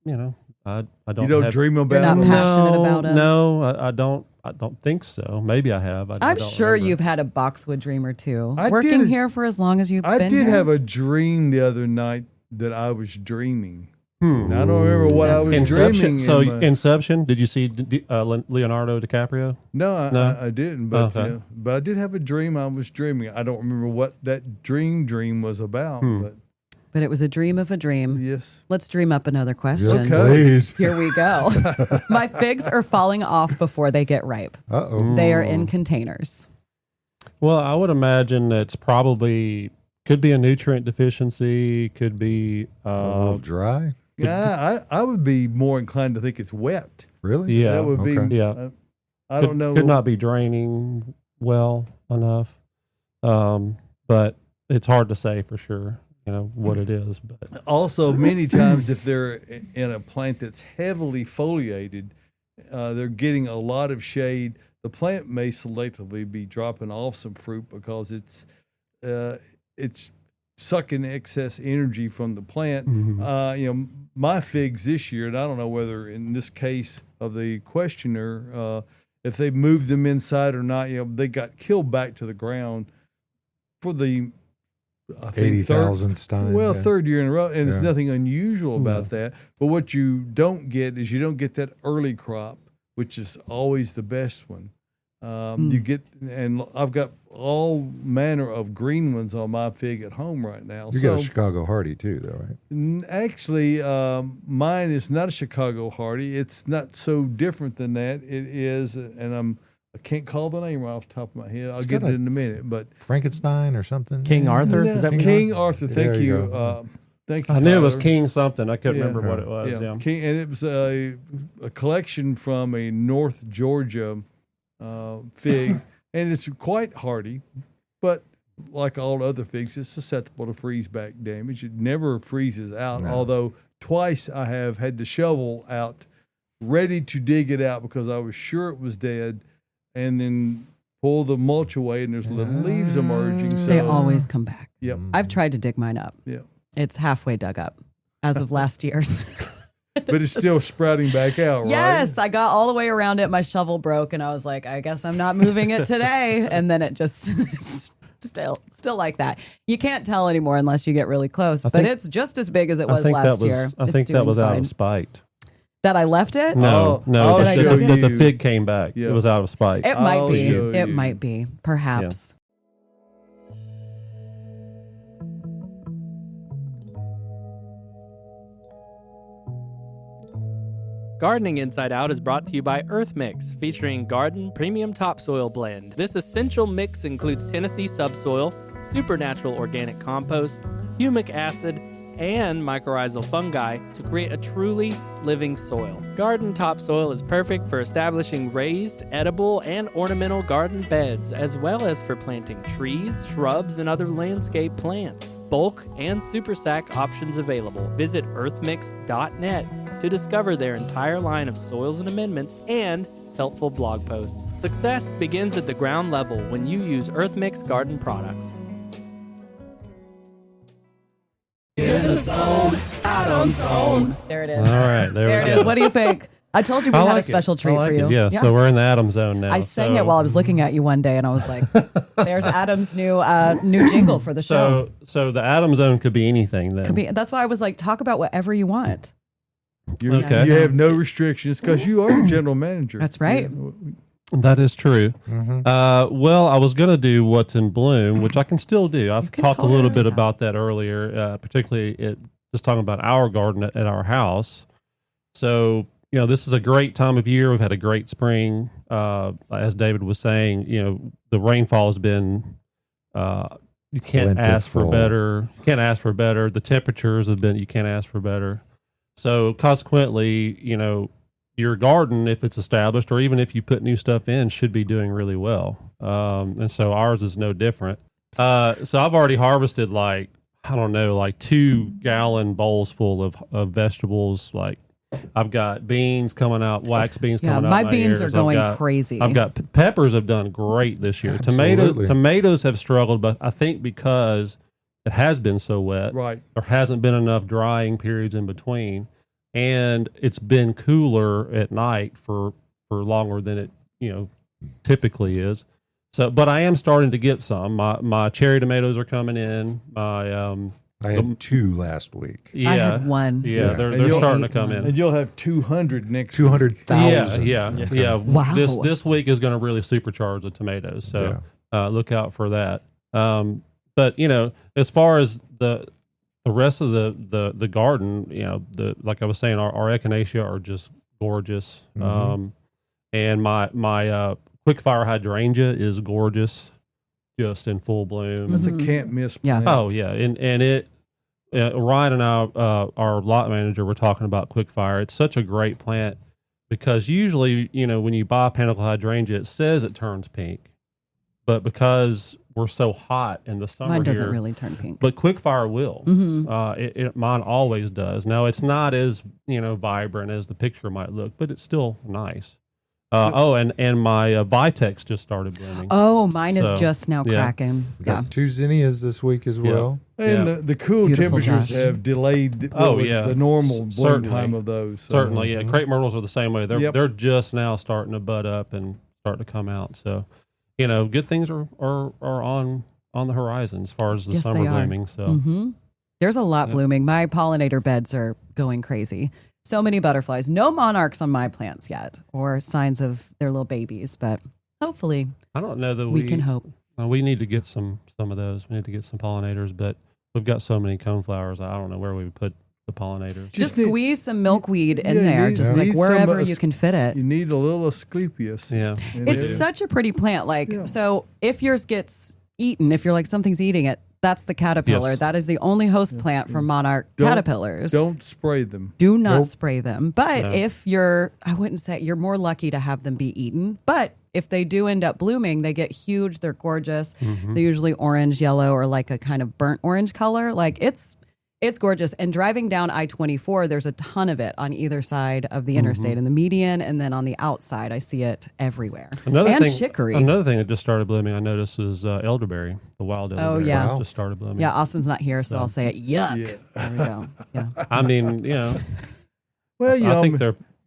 you know, I don't. You don't have, dream about You're not them? passionate about it? No, I don't. I don't think so. Maybe I have. I I'm don't sure remember. you've had a boxwood dream or two. I Working did- here for as long as you've I been did here. have a dream the other night that I was dreaming. And I don't remember what I was Inception. dreaming. So in my- Inception. Did you see Leonardo DiCaprio? No, I didn't. But Okay. but I did have a dream. I was dreaming. I don't remember what that dream was about. But it was a dream of a dream. Yes. Let's dream up another question. Okay. Please. Here we go. My figs are falling off before they get ripe. Uh-oh. They are in containers. Well, I would imagine it's probably could be a nutrient deficiency. Could be. A little dry? Yeah, I would be more inclined to think it's wet. Really? Yeah. That would be. Okay. Yeah. I don't know. Could not be draining well enough. But it's hard to say for sure. You know what it is, but Also, many times if they're in a plant that's heavily foliated, they're getting a lot of shade. The plant may selectively be dropping off some fruit because it's sucking excess energy from the plant. You know, my figs this year, and I don't know whether in this case of the questioner, if they moved them inside or not. You know, they got killed back to the ground for the. I think 80,000th time. Well, yeah. third year in a row, and it's Yeah. nothing unusual about that. But what you don't get is you don't get that early crop, which is always the best one. You get, and I've got all manner of green ones on my fig at home right now. You got a Chicago Hardy too, though, right? Actually, mine is not a Chicago Hardy. It's not so different than that. It is, and I can't call the name right off the top of my head. I'll get it in a minute. But Frankenstein or something? King Arthur? No, Is that what King Arthur? There Thank you you. go. Thank you. I knew it was Tyler. King something. I couldn't Yeah. remember what it was. Yeah. King, and it was a collection from a North Georgia fig, and it's quite hardy, but like all other figs, it's susceptible to freeze back damage. It never freezes out, although twice I have had the shovel out, ready to dig it out because I was sure it was dead, and then pull the mulch away, and there's little leaves emerging. So, They always come back. Yep. I've tried to dig mine up. Yeah. It's halfway dug up as of last year. But it's still sprouting back out, right? Yes, I got all the way around it. My shovel broke, and I was like, I guess I'm not moving it today. And then it just still like that. You can't tell anymore unless you get really close. But think- it's just as big as it I was think last that was. year. I It's think that doing was out fine. of spite. That I left it. No, I'll that show the you. fig came back. Yeah. It was out of spite. It might I'll be. show It you. might be. Perhaps. Gardening Inside Out is brought to you by Earth Mix, featuring Garden Premium Topsoil Blend. This essential mix includes Tennessee subsoil, supernatural organic compost, humic acid, and mycorrhizal fungi to create a truly living soil. Garden topsoil is perfect for establishing raised, edible, and ornamental garden beds, as well as for planting trees, shrubs, and other landscape plants. Bulk and super sack options available. Visit earthmix.net to discover their entire line of soils and amendments and helpful blog posts. Success begins at the ground level when you use Earthmix garden products. There it is. All right, there There we it go. is. What do you think? I told you we I had a like special it. treat I like for you. it. Yeah, so we're in the Adam zone now. I sang so, it while I was looking at you one day, and I was like, "There's Adam's new jingle for the show." So the Adam zone could be anything then. Could be. That's why I was like, "Talk about whatever you want." Okay. You have no restrictions because you are the general manager. That's right. That is true. Mm-hmm. Well, I was going to do what's in bloom, which I can still do. I've can talked a totally little do bit that. about that earlier, particularly just talking about our garden at our house. So this is a great time of year. We've had a great spring. As David was saying, the rainfall has been, you can't ask for better. You can't ask for better. The temperatures have been, you can't ask for better. So consequently, your garden, if it's established, or even if you put new stuff in, should be doing really well. And so ours is no different. So I've already harvested 2-gallon bowls full of vegetables. Like I've got beans coming out, wax beans coming out. My beans are going crazy. I've got peppers have done great this year. Absolutely. Tomatoes have struggled, but I think because it has been so wet, Right. there hasn't been enough drying periods in between, and it's been cooler at night for longer than it typically is. So, but I am starting to get some. My cherry tomatoes are coming in. I had 2 last week. Yeah, I had 1. Yeah, they're starting to come And in. you'll have 200 next 200,000. Yeah. Wow. This week is going to really supercharge the tomatoes. So look out for that. But as far as the rest of the garden, like I was saying, our echinacea are just gorgeous. Mm-hmm. And my quickfire hydrangea is gorgeous, just in full bloom. That's a can't miss plant. Oh yeah, and it. Ryan and I, our lot manager, were talking about quickfire. It's such a great plant because usually, when you buy pinnacle hydrangea, it says it turns pink, but because we're so hot in the summer, Mine doesn't really turn pink. But quickfire will. Mm-hmm. Mine always does. Now it's not as vibrant as the picture might look, but it's still nice. And my Vitex just started blooming. Oh, mine is just now cracking. We got 2 zinnias this week as well. And the cool Beautiful, temperatures Josh. have delayed the normal bloom time of those. So. Certainly, yeah. Crepe myrtles are the same way. Yep. They're just now starting to bud up and starting to come out. So, good things are on the horizon as far as the summer blooming. So There's a lot blooming. My pollinator beds are going crazy. So many butterflies. No monarchs on my plants yet, or signs of their little babies, but hopefully I don't know that we can hope. We need to get some of those. We need to get some pollinators, but we've got so many coneflowers. I don't know where we would put the pollinators. Just squeeze some milkweed in there, just like wherever you can fit it. You need a little Asclepias. Yeah. It's such a pretty plant. So if yours gets eaten, if you're like something's eating it, that's the caterpillar. Yes. That is the only host plant for monarch caterpillars. Don't spray them. Do not spray them. But if I wouldn't say you're more lucky to have them be eaten. But if they do end up blooming, they get huge. They're gorgeous. They're usually orange, yellow, or like a kind of burnt orange color. Like it's gorgeous. And driving down I-24, there's a ton of it on either side of the interstate, in the median, and then on the outside, I see it everywhere. Chicory. Another thing that just started blooming, I noticed, is elderberry, the wild elderberry. Oh, yeah. Just started blooming. Yeah, Austin's not here, so I'll say it. Yuck. Yeah. There we go. Yeah. I mean, Well, I think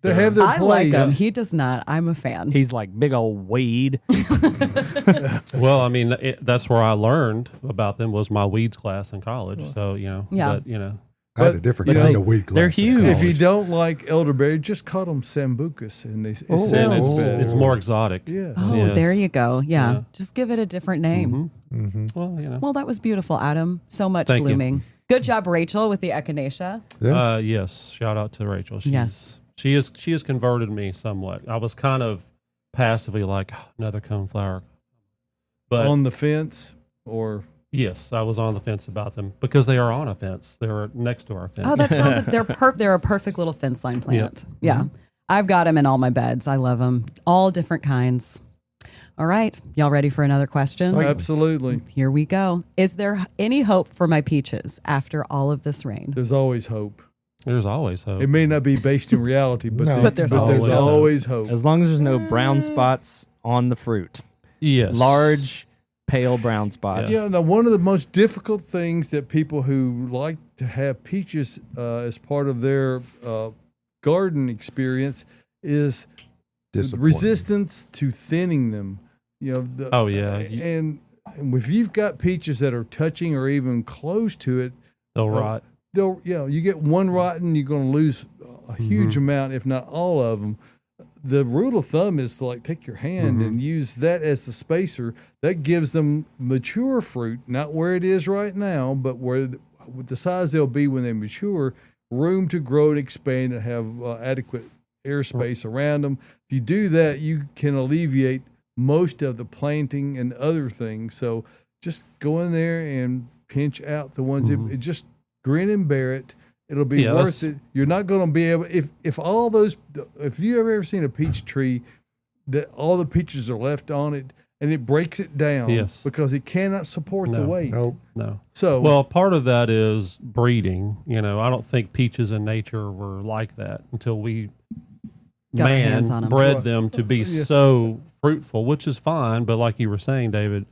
they have their I place. like him. He does not. I'm a fan. He's like big old weed. Well, I mean, that's where I learned about them was my weeds class in college. So, Yeah. but, I had a different kind of weed class. they're in huge. If college. you don't like elderberry, just cut them sambucus, and and it's more exotic. Yeah. Oh, Yes. there you go. Yeah. Yeah. Just give it a different name. Well, Well, that was beautiful, Adam. So much Thank you. blooming. Good job, Rachel, with the echinacea. Yes. Yes. Shout out to Rachel. Yes. She has converted me somewhat. I was kind of passively like, another coneflower. But On the fence, or yes, I was on the fence about them because they are on a fence. They're next to our fence. Oh, that sounds like they're a perfect little fence line plant. Yeah. I've got them in all my beds. I love them. All different kinds. All right. Y'all ready for another question? absolutely, Here we go. Is there any hope for my peaches after all of this rain? there's always hope. There's always hope. It may not be based in reality, but, No. But there's always hope. As long as there's no brown spots on the fruit. Yes. Large, pale brown spots. Yes. Yeah, now one of the most difficult things that people who like to have peaches as part of their garden experience is resistance to thinning them. Oh, yeah. And if you've got peaches that are touching or even close to it, They'll rot. you get one rotten, you're going to lose a huge amount, if not all of them. The rule of thumb is to like take your hand and use that as the spacer. That gives them mature fruit, not where it is right now, but where with the size they'll be when they mature, room to grow and expand and have adequate airspace around them. If you do that, you can alleviate most of the planting and other things. So just go in there and pinch out the ones that just grin and bear it. It'll be worth it. You're not going to be able, if all those, if you ever seen a peach tree that all the peaches are left on it and it breaks it down because it cannot support the weight. No. So, well, part of that is breeding. You know, I don't think peaches in nature were like that until we bred them to be so fruitful, which is fine. But like you were saying, David,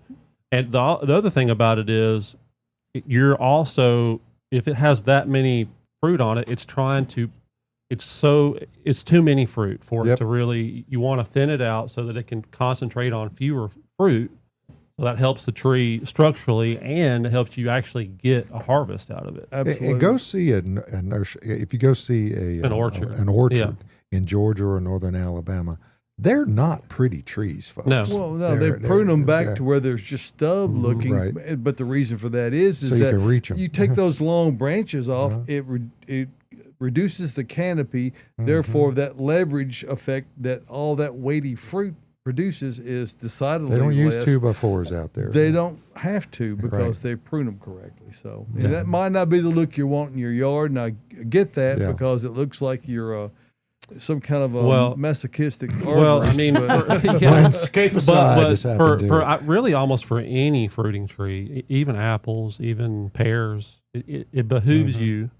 and the other thing about it is you're also, if it has that many fruit on it, it's too many fruit for it to really, you want to thin it out so that it can concentrate on fewer fruit. So that helps the tree structurally and it helps you actually get a harvest out of it. Absolutely. And go see a nursery. If you go see an orchard in Georgia or northern Alabama, they're not pretty trees, folks. No. Well, no, they prune them back to where there's just stub looking. Right. But the reason for that is so you can reach them. You take those long branches off, it reduces the canopy. Therefore, that leverage effect that all that weighty fruit produces is decidedly They don't use less. 2x4s out there. They don't have to because they prune them correctly. So that might not be the look you want in your yard, and I get that because it looks like you're some kind of a masochistic arborist. Well, I mean, really almost for any fruiting tree, even apples, even pears, it behooves you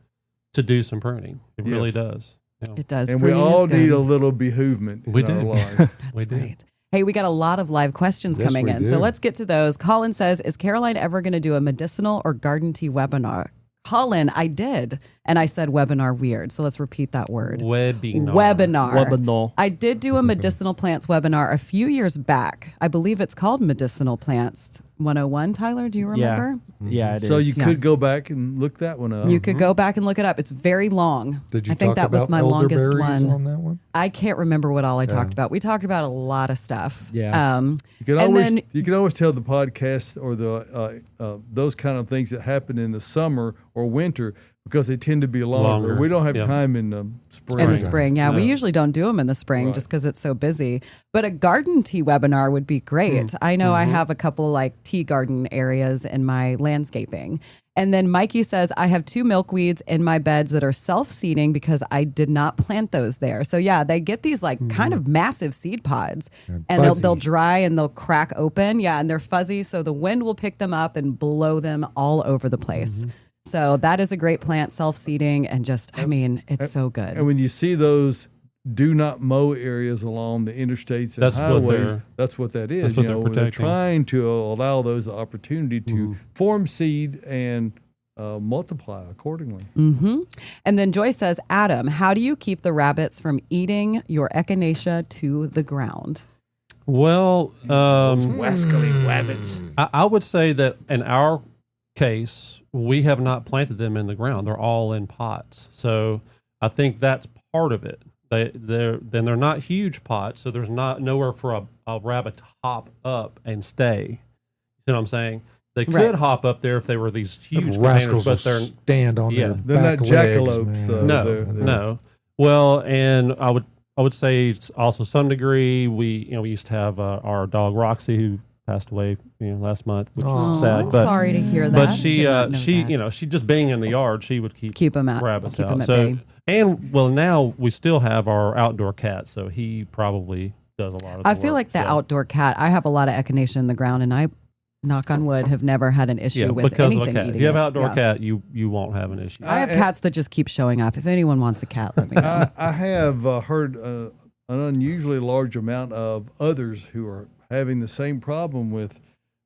to do some pruning. It really does. Yeah. It does. And we all need a little behoovement in our life. That's right. Hey, we got a lot of live questions coming in. So let's get to those. Colin says, is Caroline ever going to do a medicinal or garden tea webinar? Colin, I did. And I said webinar weird. So let's repeat that word. Webinar. I did do a medicinal plants webinar a few years back. I believe it's called Medicinal Plants 101. Tyler, do you remember? Yeah, it is. So you could go back and look that one up. You could go back and look it up. It's very long. Did you I think talk that was about my longest one. on that one? I can't remember what all I talked about. We talked about a lot of stuff. Yeah. You can always tell the podcast or the those kind of things that happen in the summer or winter because they tend to be longer. We don't have time in the spring. In the spring, we usually don't do them in the spring just because it's so busy. But a garden tea webinar would be great. I know I have a couple like tea garden areas in my landscaping. And then Mikey says, I have 2 milkweeds in my beds that are self-seeding because I did not plant those there. So they get these like kind of massive seed pods and they'll dry and they'll crack open. Yeah, and they're fuzzy. So the wind will pick them up and blow them all over the place. So that is a great plant, self-seeding, and just, I mean, it's so good. And when you see those do not mow areas along the interstates and highways, that's what that is. That's what they're protecting. They're trying to allow those the opportunity to form seed and multiply accordingly. And then Joyce says, Adam, how do you keep the rabbits from eating your echinacea to the ground? Well, wascally rabbits. I would say that in our case, we have not planted them in the ground. They're all in pots. So I think that's part of it. They're not huge pots, so there's nowhere for a rabbit to hop up and stay. You know what I'm saying? They could hop up there if they were these huge containers, but they're stand on their they're back not legs, jackalopes. man. No. Well, and I would say it's also some degree we used to have our dog Roxy who passed away last month, which is sad. But sorry to hear that. But she just being in the yard, she would keep them out, rabbits keep out. Them at so bay. and now we still have our outdoor cat, so he probably does a lot of. I feel like the outdoor cat. I have a lot of echinacea in the ground, and I, knock on wood, have never had an issue with because anything of a cat. eating If you have it. outdoor cat, you won't have an issue. I have cats that just keep showing up. If anyone wants a cat, let me know. I have heard an unusually large amount of others who are having the same problem with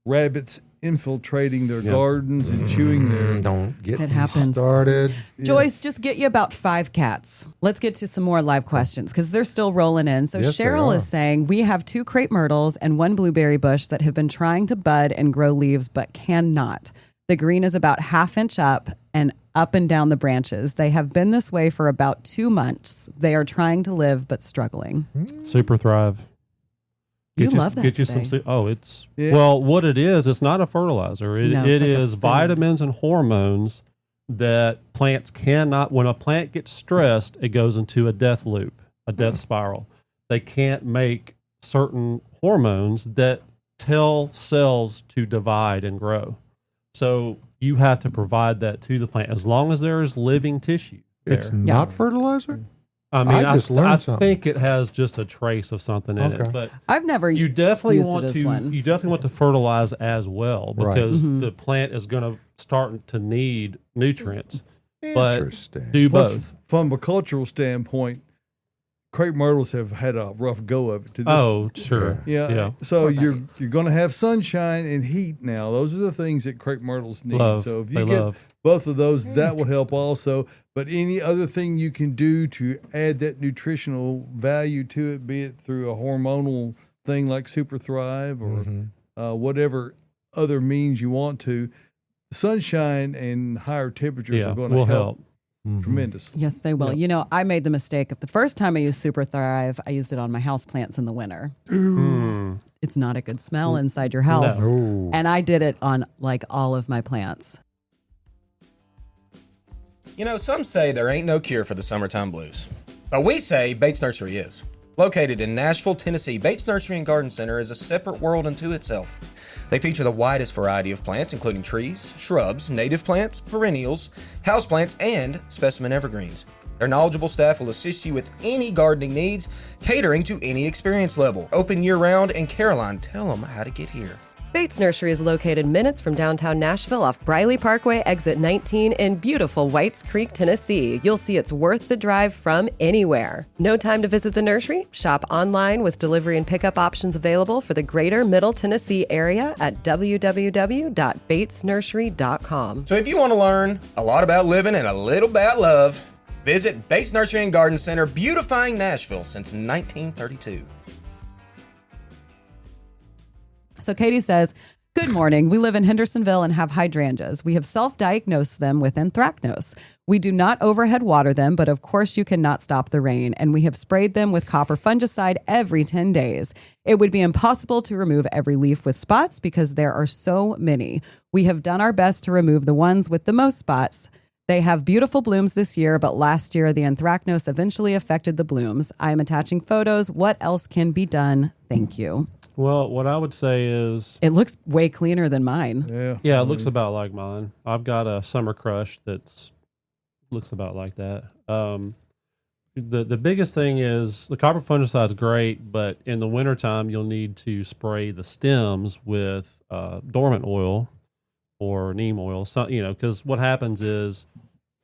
rabbits infiltrating their gardens and chewing their. Don't get It me happens. started. Joyce, just get you about 5 cats. Let's get to some more live questions because they're still rolling in. So Yes, they Cheryl are. is saying, we have 2 crepe myrtles and 1 blueberry bush that have been trying to bud and grow leaves but cannot. The green is about 1/2 inch up and up and down the branches. They have been this way for about 2 months. They are trying to live but struggling. Super Thrive. You love that Get you today. some. Well, what it is, it's not a fertilizer. No, It it's like a is food. vitamins and hormones that plants cannot. When a plant gets stressed, it goes into a death loop. a death spiral. They can't make certain hormones that tell cells to divide and grow. So you have to provide that to the plant as long as there is living tissue there. It's not fertilizer? I mean, I just learned I something. think it has just a trace of something in it, Okay. but I've never you definitely used want it as to one. you definitely want to fertilize as well Right. because the plant is going to start to need nutrients. But Interesting. do Plus, both. from a cultural standpoint, crepe myrtles have had a rough go of it. To this, Oh, sure. yeah. So Poor you're buddies. going to have sunshine and heat now. Those are the things that crepe myrtles need. Love. So if They you get love. both of those, that will help also. But any other thing you can do to add that nutritional value to it, be it through a hormonal thing like Super Thrive or whatever other means you want to, sunshine and higher temperatures Yeah, are going will to help. tremendously. Yes, they will. You know, I made the mistake of the first time I used Super Thrive, I used it on my houseplants in the winter. It's not a good smell inside your house. No. And I did it on like all of my plants. You know, some say there ain't no cure for the summertime blues. But we say Bates Nursery is. Located in Nashville, Tennessee, Bates Nursery and Garden Center is a separate world unto itself. They feature the widest variety of plants, including trees, shrubs, native plants, perennials, houseplants, and specimen evergreens. Their knowledgeable staff will assist you with any gardening needs, catering to any experience level. Open year-round, and Caroline, tell them how to get here. Bates Nursery is located minutes from downtown Nashville off Briley Parkway, exit 19 in beautiful Whites Creek, Tennessee. You'll see it's worth the drive from anywhere. No time to visit the nursery? Shop online with delivery and pickup options available for the greater Middle Tennessee area at www.batesnursery.com. So if you want to learn a lot about living and a little about love, visit Bates Nursery and Garden Center, beautifying Nashville since 1932. So Katie says, good morning. We live in Hendersonville and have hydrangeas. We have self-diagnosed them with anthracnose. We do not overhead water them, but of course you cannot stop the rain. And we have sprayed them with copper fungicide every 10 days. It would be impossible to remove every leaf with spots because there are so many. We have done our best to remove the ones with the most spots. They have beautiful blooms this year, but last year the anthracnose eventually affected the blooms. I am attaching photos. What else can be done? Thank you. Well, what I would say is, It looks way cleaner than mine. yeah, it looks about like mine. I've got a Summer Crush that's looks about like that. The biggest thing is the copper fungicide is great, but in the wintertime, you'll need to spray the stems with dormant oil or neem oil. So, because what happens is,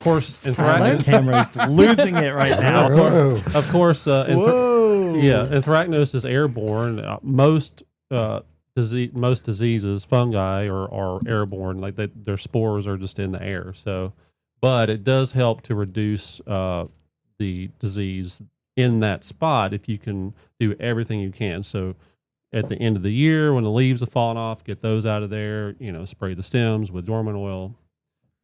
of course, Tyler? Camera's losing it right now. Whoa. of course, Whoa. yeah, anthracnose is airborne. Most diseases, fungi, are airborne. Like their spores are just in the air. So, but it does help to reduce the disease in that spot if you can do everything you can. So, at the end of the year, when the leaves have fallen off, get those out of there. Spray the stems with dormant oil.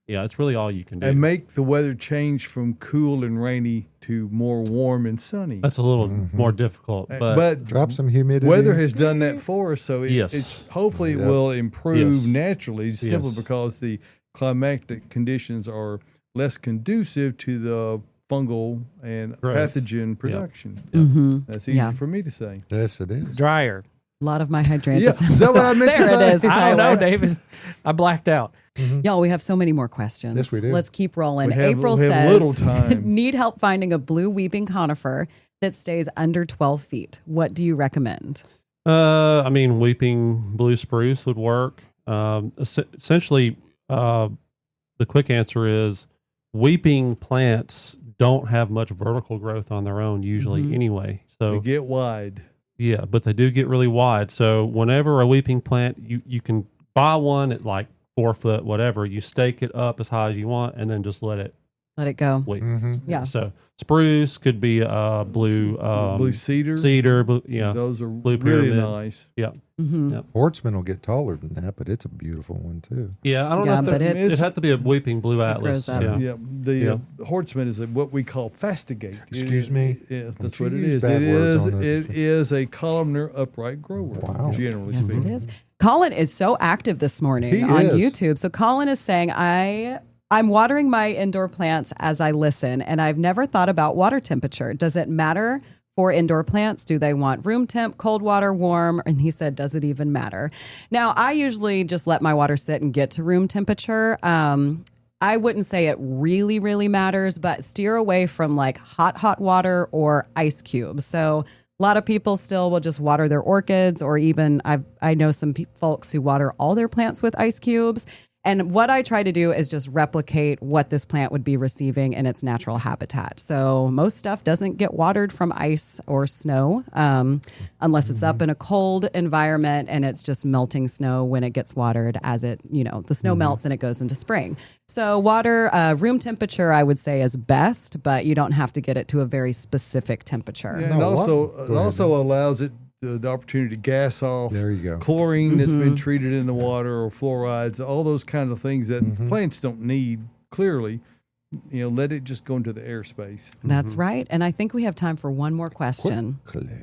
Yeah, it's really all you can do. And make the weather change from cool and rainy to more warm and sunny. That's a little more difficult, but Drop some humidity. weather has done that for us, so Yes. it's hopefully Yep. it will improve Yes. naturally, simply Yes. because the climatic conditions are less conducive to the fungal and Growth. pathogen production. Mm-hmm. That's easy Yeah. for me to say. Yes, it is. Dryer. A lot of my hydrangeas. Yeah, is that what I meant to There say? it is. I don't know, Tyler. David. I blacked out. Y'all, we have so many more questions. Yes, we do. Let's keep rolling. We have- April we have says, little time. need help finding a blue weeping conifer that stays under 12 feet. What do you recommend? weeping blue spruce would work. Essentially, the quick answer is weeping plants don't have much vertical growth on their own usually anyway. They So get wide. yeah, but they do get really wide. So whenever a weeping plant, you can buy one at like 4 foot, whatever. You stake it up as high as you want, and then just let it Let it go. weep. Yeah. So spruce could be blue, Blue cedar. cedar, blue, yeah, Those are Blue really pyramid. nice. yeah, Mm-hmm. Yep. Hortsman will get taller than that, but it's a beautiful one too. yeah. I don't Yeah, know. but If it- it had to be a weeping blue atlas. grows up. Yeah. Yeah, the Yeah. Hortsman is what we call fastigate. Excuse me? Yeah, that's Don't what you it use is. bad It words is. on this. It is a columnar upright grower. Wow. Generally Yes, speaking. it is. Colin is so active this morning He on is. YouTube. So Colin is saying, I I'm watering my indoor plants as I listen, and I've never thought about water temperature. Does it matter for indoor plants? Do they want room temp, cold water, warm? And he said, does it even matter? Now, I usually just let my water sit and get to room temperature. I wouldn't say it really, really matters, but steer away from like hot water or ice cubes. So a lot of people still will just water their orchids, or even I know some folks who water all their plants with ice cubes. And what I try to do is just replicate what this plant would be receiving in its natural habitat. So most stuff doesn't get watered from ice or snow unless it's up in a cold environment and it's just melting snow when it gets watered as it, the snow melts and it goes into spring. So water, room temperature, I would say is best, but you don't have to get it to a very specific temperature. Yeah, and also allows it the opportunity to gas off There you go. chlorine that's been treated in the water, or fluorides, all those kind of things that plants don't need, clearly. Let it just go into the airspace. That's right. And I think we have time for one more question.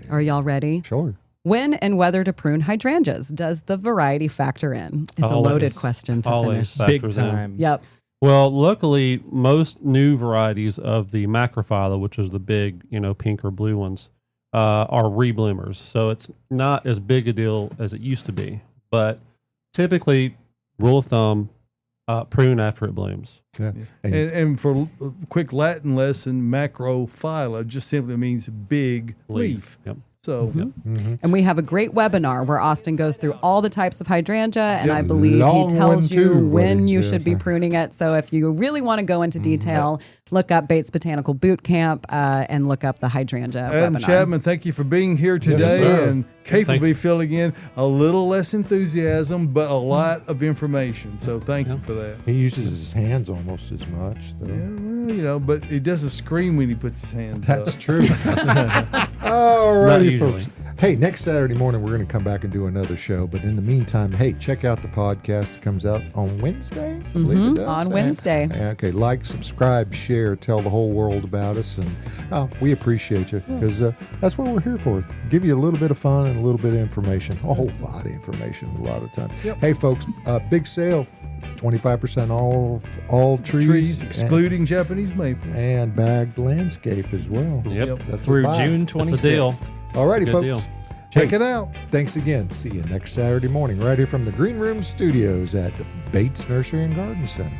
Are y'all ready? Sure. When and whether to prune hydrangeas? Does the variety factor in? It's a loaded question to finish. Big factors in. time. Yep. Well, luckily, most new varieties of the macrophylla, which is the big, pink or blue ones, are rebloomers. So it's not as big a deal as it used to be. But typically, rule of thumb, prune after it blooms. Yeah. And for a quick Latin lesson, macrophylla just simply means big leaf. Yep. So, And we have a great webinar where Austin goes through all the types of hydrangea, and I believe Long he tells one, you too, when buddy. you Yes. should be pruning it. So if you really want to go into detail, look up Bates Botanical Boot Camp and look up the hydrangea Adam webinar. Chapman, thank you for being here today sir. and capably Thanks. filling in a little less enthusiasm, but a lot of information. So thank you for that. He uses his hands almost as much, though. Yeah, well, but he doesn't scream when he puts his hands That's up. true. Not Alrighty, usually. folks. Hey, next Saturday morning, we're going to come back and do another show. But in the meantime, hey, check out the podcast. It comes out on Wednesday, I believe it does. on Wednesday. Okay, like, subscribe, share, tell the whole world about us. And we appreciate you because that's what we're here for. Give you a little bit of fun and a little bit of information. A whole lot of information a lot of times. Yep. Hey, folks, big sale. 25% off all trees, excluding Japanese maple. and bagged landscape as well. Yep. That's Through a buy. June It's 26th. a deal. Alrighty, Good folks. deal. Check it out. Thanks again. See you next Saturday morning right here from the Green Room Studios at Bates Nursery and Garden Center.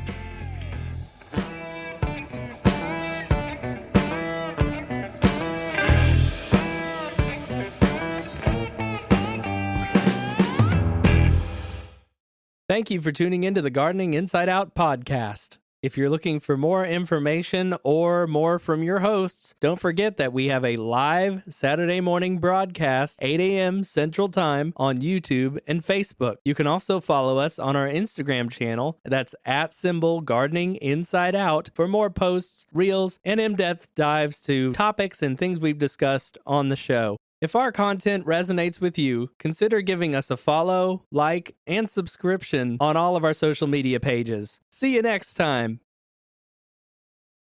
Thank you for tuning into the Gardening Inside Out podcast. If you're looking for more information or more from your hosts, don't forget that we have a live Saturday morning broadcast, 8 a.m. Central Time on YouTube and Facebook. You can also follow us on our Instagram channel. That's @Gardening Inside Out for more posts, reels, and in-depth dives to topics and things we've discussed on the show. If our content resonates with you, consider giving us a follow, like, and subscription on all of our social media pages. See you next time.